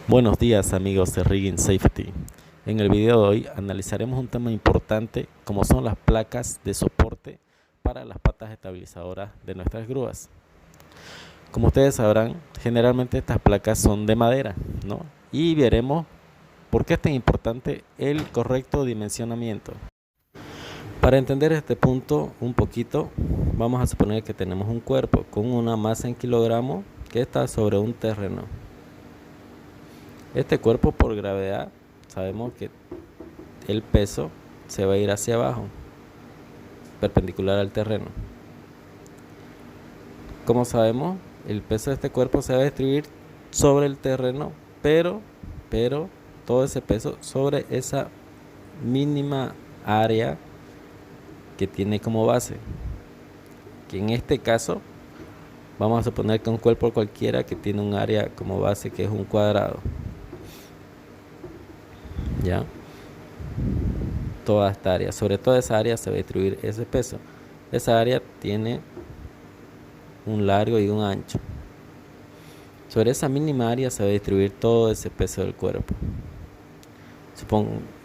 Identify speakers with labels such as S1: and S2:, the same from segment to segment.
S1: Buenos días amigos de Rigging Safety. En el video de hoy analizaremos un tema importante como son las placas de soporte para las patas estabilizadoras de nuestras grúas. Como ustedes sabrán, generalmente estas placas son de madera, ¿no? Y veremos por qué es tan importante el correcto dimensionamiento. Para entender este punto un poquito, vamos a suponer que tenemos un cuerpo con una masa en kilogramos que está sobre un terreno. Este cuerpo, por gravedad, sabemos que el peso se va a ir hacia abajo, perpendicular al terreno. Como sabemos, el peso de este cuerpo se va a distribuir sobre el terreno, pero todo ese peso sobre esa mínima área que tiene como base, que en este caso vamos a suponer que un cuerpo cualquiera que tiene un área como base que es un cuadrado. ¿Ya? Toda esta área, sobre toda esa área se va a distribuir ese peso. Esa área tiene un largo y un ancho. Sobre esa mínima área se va a distribuir todo ese peso del cuerpo.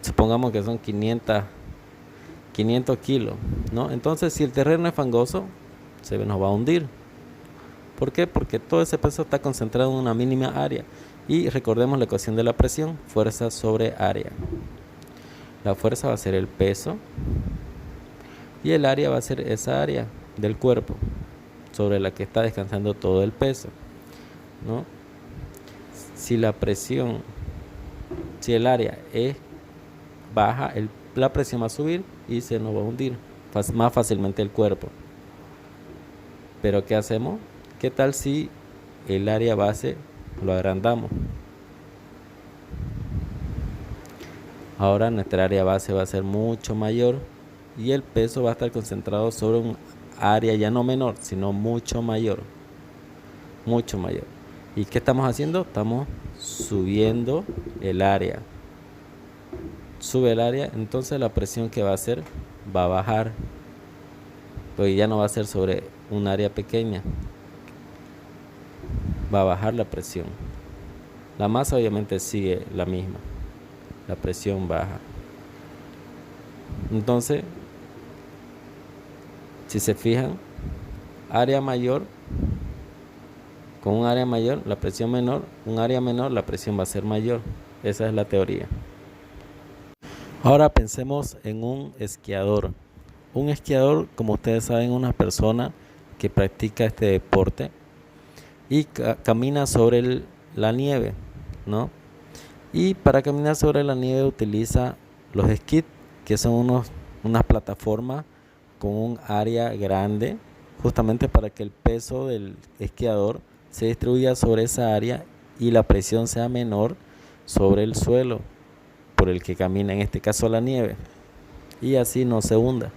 S1: Supongamos que son 500 kilos, ¿no? Entonces, si el terreno es fangoso, se nos va a hundir. ¿Por qué? Porque todo ese peso está concentrado en una mínima área. Y recordemos la ecuación de la presión, fuerza sobre área. La fuerza va a ser el peso y el área va a ser esa área del cuerpo sobre la que está descansando todo el peso, ¿no? Si la presión, si el área es baja, la presión va a subir y se nos va a hundir más fácilmente el cuerpo. Pero ¿qué hacemos? ¿Qué tal si el área base lo agrandamos? Ahora nuestra área base va a ser mucho mayor y el peso va a estar concentrado sobre un área ya no menor, sino mucho mayor. Mucho mayor. ¿Y qué estamos haciendo? Estamos subiendo el área. Sube el área, entonces la presión que va a hacer va a bajar. Porque ya no va a ser sobre un área pequeña. Va a bajar la presión. La masa obviamente sigue la misma. La presión baja. Entonces, si se fijan, área mayor con un área mayor, la presión menor, un área menor, la presión va a ser mayor. Esa es la teoría. Ahora pensemos en un esquiador. Un esquiador, como ustedes saben, es una persona que practica este deporte y camina sobre la nieve, ¿no? Y para caminar sobre la nieve utiliza los skis, que son unas plataformas con un área grande, justamente para que el peso del esquiador se distribuya sobre esa área y la presión sea menor sobre el suelo por el que camina, en este caso la nieve, y así no se hunda.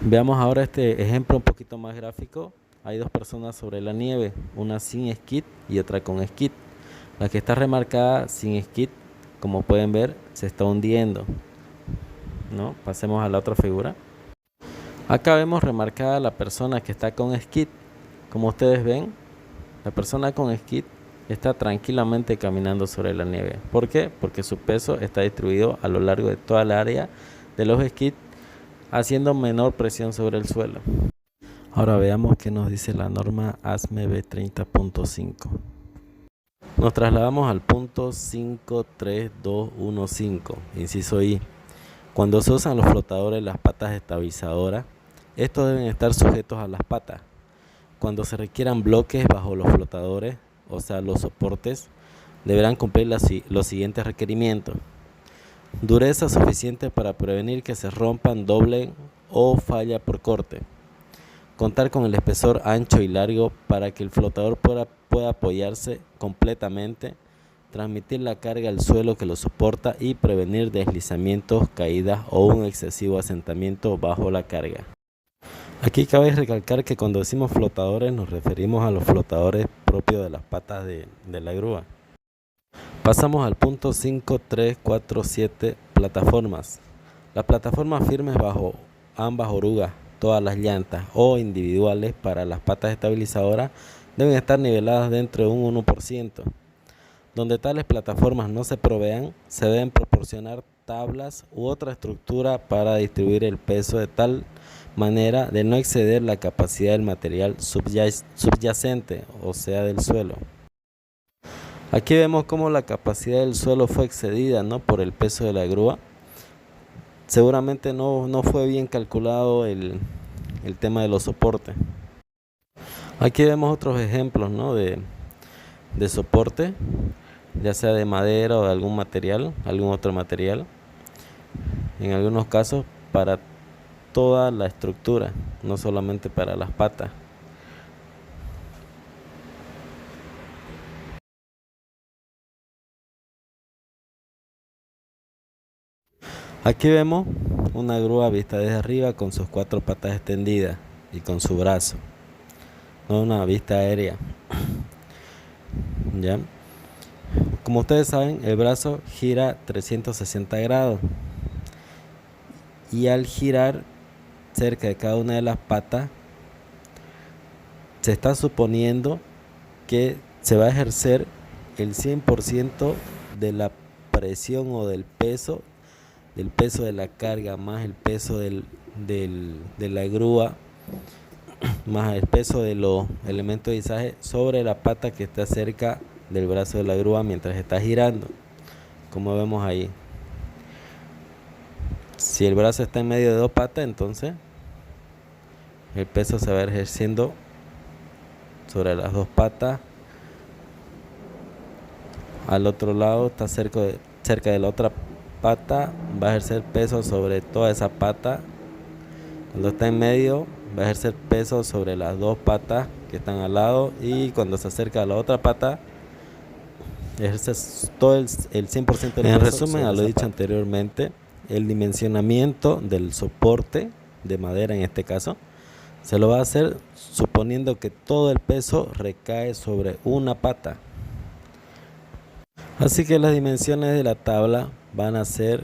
S1: Veamos ahora este ejemplo un poquito más gráfico. Hay dos personas sobre la nieve, una sin esquí y otra con esquí. La que está remarcada sin esquí, como pueden ver, se está hundiendo, ¿no? Pasemos a la otra figura. Acá vemos remarcada la persona que está con esquí. Como ustedes ven, la persona con esquí está tranquilamente caminando sobre la nieve. ¿Por qué? Porque su peso está distribuido a lo largo de toda la área de los esquís, haciendo menor presión sobre el suelo. Ahora veamos qué nos dice la norma ASME B30.5. Nos trasladamos al punto 53215, inciso I. Cuando se usan los flotadores, las patas estabilizadoras, estos deben estar sujetos a las patas. Cuando se requieran bloques bajo los flotadores, o sea los soportes, deberán cumplir los siguientes requerimientos. Dureza suficiente para prevenir que se rompan, doblen o falla por corte. Contar con el espesor ancho y largo para que el flotador pueda apoyarse completamente, transmitir la carga al suelo que lo soporta y prevenir deslizamientos, caídas o un excesivo asentamiento bajo la carga. Aquí cabe recalcar que cuando decimos flotadores nos referimos a los flotadores propios de las patas de la grúa. Pasamos al punto 5347, plataformas. Las plataformas firmes bajo ambas orugas, todas las llantas o individuales para las patas estabilizadoras deben estar niveladas dentro de un 1%. Donde tales plataformas no se provean, se deben proporcionar tablas u otra estructura para distribuir el peso de tal manera de no exceder la capacidad del material subyacente, o sea, del suelo. Aquí vemos cómo la capacidad del suelo fue excedida, ¿no?, por el peso de la grúa. Seguramente no fue bien calculado el tema de los soportes. Aquí vemos otros ejemplos, ¿no?, de soporte, ya sea de madera o de algún otro material. En algunos casos para toda la estructura, no solamente para las patas. Aquí vemos una grúa vista desde arriba con sus 4 patas extendidas y con su brazo, no una vista aérea. ¿Ya? Como ustedes saben, el brazo gira 360 grados y al girar cerca de cada una de las patas se está suponiendo que se va a ejercer el 100% de la presión o del peso de la carga más el peso de la grúa más el peso de los elementos de izaje sobre la pata que está cerca del brazo de la grúa mientras está girando, como vemos ahí. Si el brazo está en medio de 2 patas, entonces el peso se va ejerciendo sobre las 2 patas. Al otro lado está cerca de la otra pata, va a ejercer peso sobre toda esa pata. Cuando está en medio va a ejercer peso sobre las 2 patas que están al lado, y cuando se acerca a la otra pata ejerce todo el 100% del peso. En resumen a lo dicho anteriormente, el dimensionamiento del soporte de madera, en este caso, se lo va a hacer suponiendo que todo el peso recae sobre una pata. Así que las dimensiones de la tabla van a ser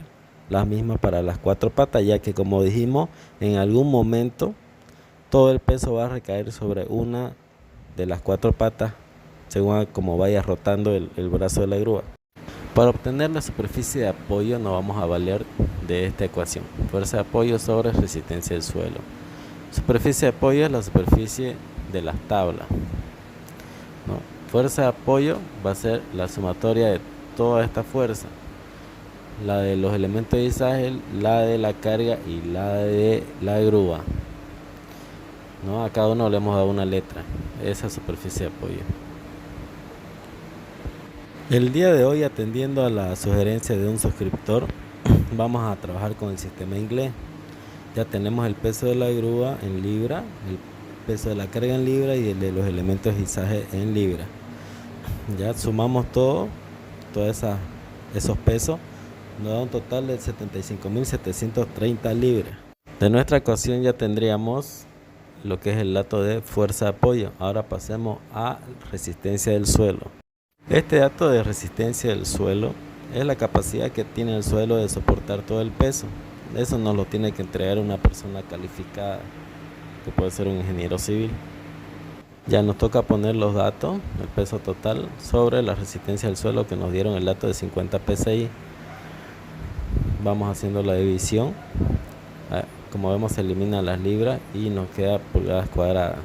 S1: las mismas para las 4 patas, ya que, como dijimos, en algún momento todo el peso va a recaer sobre una de las 4 patas según como vaya rotando el brazo de la grúa. Para obtener la superficie de apoyo nos vamos a valer de esta ecuación: fuerza de apoyo sobre resistencia del suelo. Superficie de apoyo es la superficie de las tablas, ¿no? Fuerza de apoyo va a ser la sumatoria de toda esta fuerza, la de los elementos de izaje, la de la carga y la de la grúa, ¿no? A cada uno le hemos dado una letra, esa superficie de apoyo. El día de hoy, atendiendo a la sugerencia de un suscriptor, vamos a trabajar con el sistema inglés. Ya tenemos el peso de la grúa en libra, el peso de la carga en libra y el de los elementos de izaje en libra. Ya sumamos todos esos pesos, nos da un total de 75.730 libras. De nuestra ecuación ya tendríamos lo que es el dato de fuerza de apoyo. Ahora pasemos a resistencia del suelo. Este dato de resistencia del suelo es la capacidad que tiene el suelo de soportar todo el peso. Eso nos lo tiene que entregar una persona calificada, que puede ser un ingeniero civil. Ya nos toca poner los datos, el peso total sobre la resistencia del suelo, que nos dieron el dato de 50 psi. Vamos haciendo la división. Como vemos, se eliminan las libras y nos queda pulgadas cuadradas.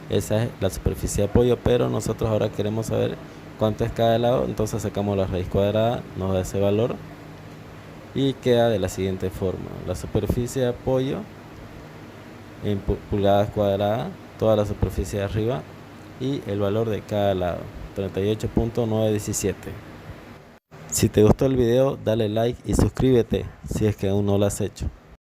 S1: Esa es la superficie de apoyo, pero nosotros ahora queremos saber cuánto es cada lado, entonces sacamos la raíz cuadrada, nos da ese valor y queda de la siguiente forma: la superficie de apoyo en pulgadas cuadradas, toda la superficie de arriba, y el valor de cada lado, 38.917. Si te gustó el video, dale like y suscríbete si es que aún no lo has hecho.